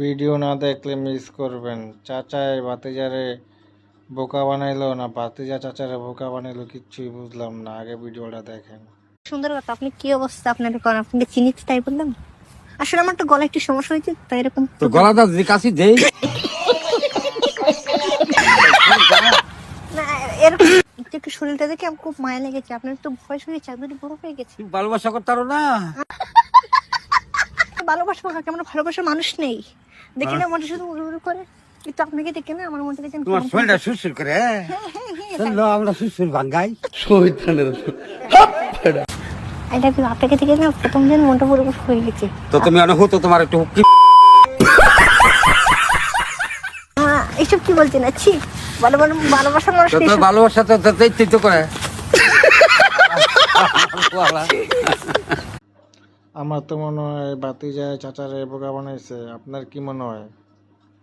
Video না দেখলে miss করবেন। চাচাই ভাতিজারে বোকা বানাইলো না ভাতিজা চাচারে বোকা বানাইলো কিচ্ছুই বুঝলাম না। আগে ভিডিওটা দেখেন। সুন্দর কথা। আপনি কি অবস্থা আপনার? আপনাকে চিনিচ্ছি তাই বললাম। আসলে আমার তো গলা একটু সমস্যা হয়েছে তাই এরকম। তো গলাটা যদি কাশি দেই না, এরকম একটু শরীরটা দেখে আমার খুব মায়া লেগেছে। আপনার তো বয়স হয়েছে, একদম বড় হয়ে গেছে। ভালোবাসা করতারো না। ভালোবাসা কাকে? আমরা ভালোবাসার মানুষ নেই। দেখি না মনটা শুধু উড়ু উড়ু করে। কিন্তু আপনাকে দেখে না আমার মনটা দেখে তোমার শরীরটা সুরসুর করে। চলো আমরা সুরসুর ভাঙ্গাই। I love you. আপনাকে দেখে না প্রথম দিন মনটা পুরো হয়ে গেছে। তো তুমি অনেক হতো তোমার একটু হুকি। এইসব কি বলছেন? আছি ভালোবাসার মানুষ তো ভালোবাসা তো দেখতেই তো করে। আমার তো মনে হয় ভাতিজা চাচারে বোকা বানাইছে। আপনার কি মনে হয়?